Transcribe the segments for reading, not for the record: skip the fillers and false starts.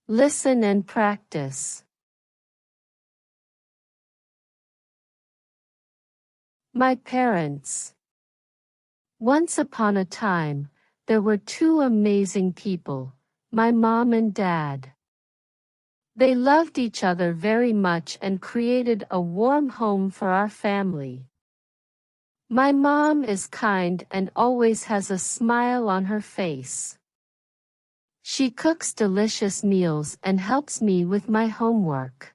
Listen and practice. My parents. Once upon a time, there were two amazing people, my mom and dad. They loved each other very much and created a warm home for our family. My mom is kind and always has a smile on her face. She cooks delicious meals and helps me with my homework.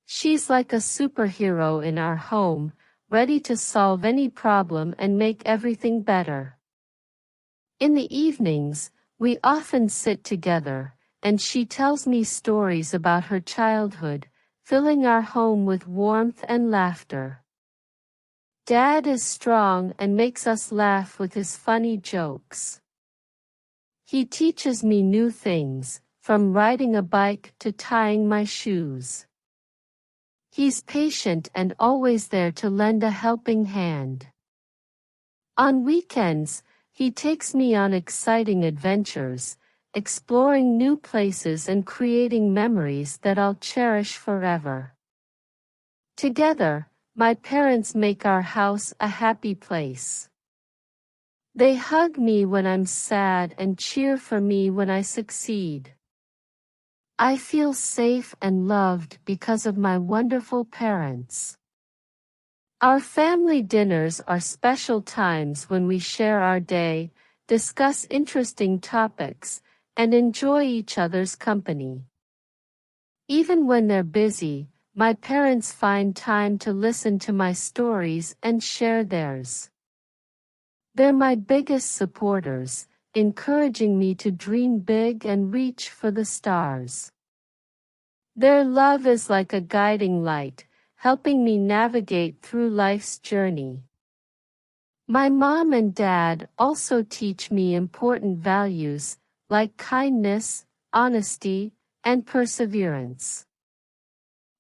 She's like a superhero in our home, ready to solve any problem and make everything better. In the evenings, we often sit together, and she tells me stories about her childhood, filling our home with warmth and laughter. Dad is strong and makes us laugh with his funny jokes. He teaches me new things, from riding a bike to tying my shoes. He's patient and always there to lend a helping hand. On weekends, he takes me on exciting adventures, exploring new places and creating memories that I'll cherish forever. Together, my parents make our house a happy place. They hug me when I'm sad and cheer for me when I succeed. I feel safe and loved because of my wonderful parents. Our family dinners are special times when we share our day, discuss interesting topics, and enjoy each other's company. Even when they're busy, my parents find time to listen to my stories and share theirs. They're my biggest supporters, encouraging me to dream big and reach for the stars. Their love is like a guiding light, helping me navigate through life's journey. My mom and dad also teach me important values, like kindness, honesty, and perseverance.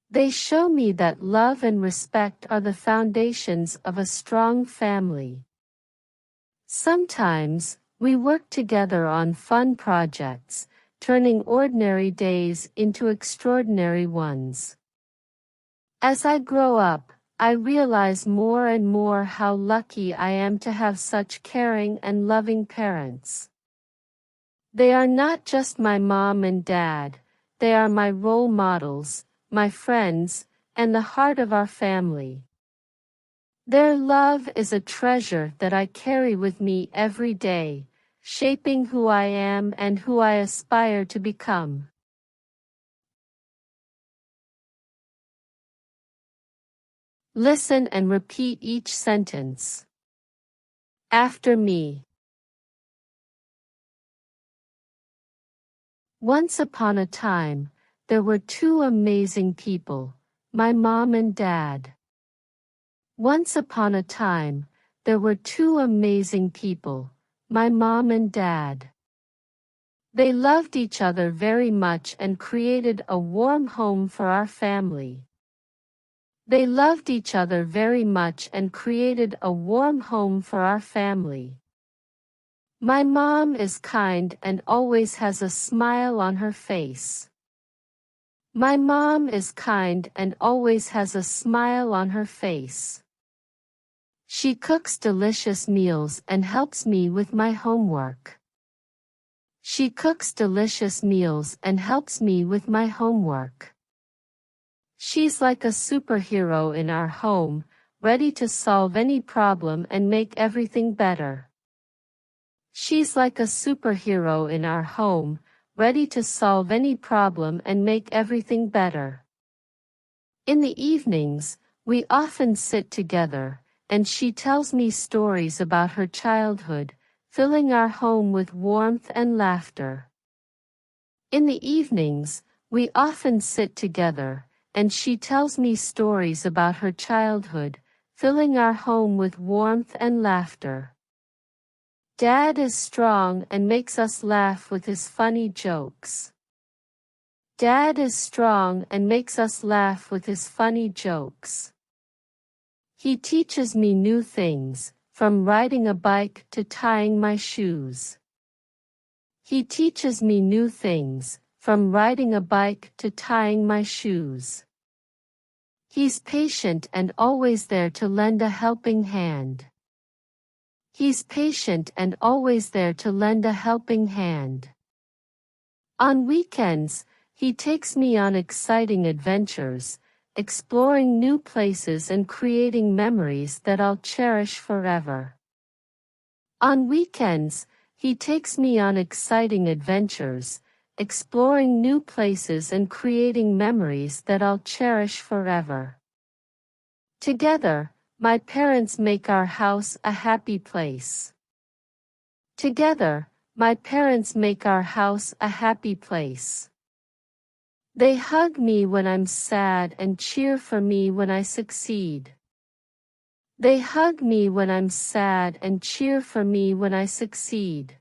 They show me that love and respect are the foundations of a strong family. Sometimes, we work together on fun projects, turning ordinary days into extraordinary ones. As I grow up, I realize more and more how lucky I am to have such caring and loving parents. They are not just my mom and dad, they are my role models, my friends, and the heart of our family. Their love is a treasure that I carry with me every day, shaping who I am and who I aspire to become. Listen and repeat each sentence. After me. Once upon a time, there were two amazing people, my mom and dad. Once upon a time, there were two amazing people, my mom and dad. They loved each other very much and created a warm home for our family. They loved each other very much and created a warm home for our family. My mom is kind and always has a smile on her face. My mom is kind and always has a smile on her face. She cooks delicious meals and helps me with my homework. She cooks delicious meals and helps me with my homework. She's like a superhero in our home, ready to solve any problem and make everything better. She's like a superhero in our home, ready to solve any problem and make everything better. In the evenings, we often sit together, and she tells me stories about her childhood, filling our home with warmth and laughter. In the evenings, we often sit together, and she tells me stories about her childhood, filling our home with warmth and laughter. Dad is strong and makes us laugh with his funny jokes. Dad is strong and makes us laugh with his funny jokes. He teaches me new things, from riding a bike to tying my shoes. He teaches me new things, from riding a bike to tying my shoes. He's patient and always there to lend a helping hand. He's patient and always there to lend a helping hand. On weekends, he takes me on exciting adventures, exploring new places and creating memories that I'll cherish forever. On weekends, he takes me on exciting adventures, exploring new places and creating memories that I'll cherish forever. Together, my parents make our house a happy place. Together, my parents make our house a happy place. They hug me when I'm sad and cheer for me when I succeed. They hug me when I'm sad and cheer for me when I succeed.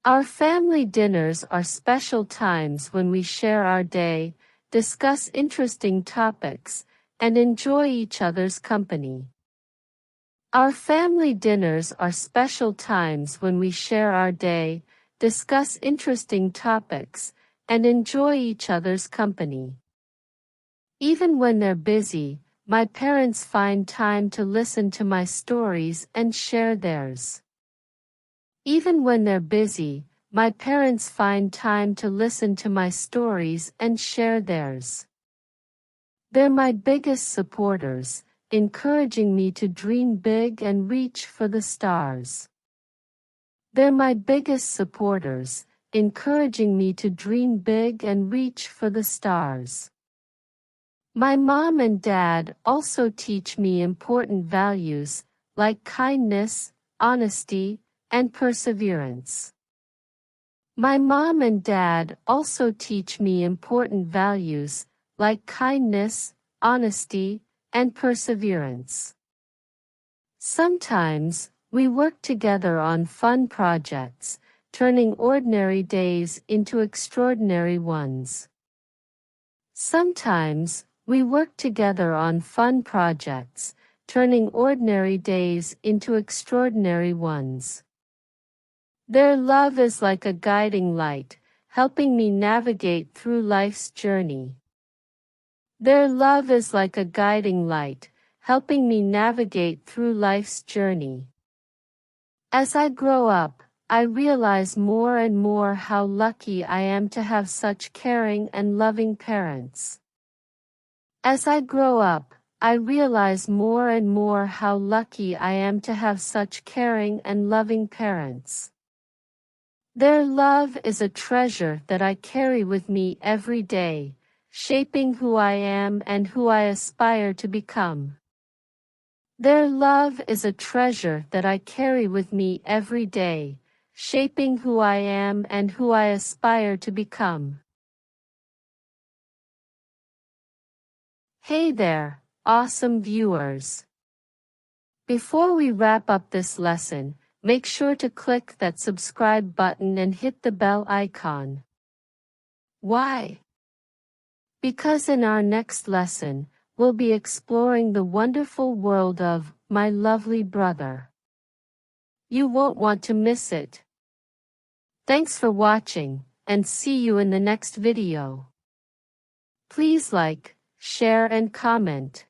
Our family dinners are special times when we share our day, discuss interesting topics, and enjoy each other's company. Our family dinners are special times when we share our day, discuss interesting topics, and enjoy each other's company. Even when they're busy, my parents find time to listen to my stories and share theirs. Even when they're busy, my parents find time to listen to my stories and share theirs. They're my biggest supporters, encouraging me to dream big and reach for the stars. They're my biggest supporters, encouraging me to dream big and reach for the stars. My mom and dad also teach me important values, like kindness, honesty, and perseverance. My mom and dad also teach me important values, like kindness, honesty, and perseverance. Sometimes, we work together on fun projects, turning ordinary days into extraordinary ones. Sometimes, we work together on fun projects, turning ordinary days into extraordinary ones. Their love is like a guiding light, helping me navigate through life's journey. Their love is like a guiding light, helping me navigate through life's journey. As I grow up, I realize more and more how lucky I am to have such caring and loving parents. As I grow up, I realize more and more how lucky I am to have such caring and loving parents. Their love is a treasure that I carry with me every day, shaping who I am and who I aspire to become. Their love is a treasure that I carry with me every day, shaping who I am and who I aspire to become. Hey there, awesome viewers! Before we wrap up this lesson, make sure to click that subscribe button and hit the bell icon. Why? Because in our next lesson, we'll be exploring the wonderful world of my lovely brother. You won't want to miss it. Thanks for watching, and see you in the next video. Please like, share and comment.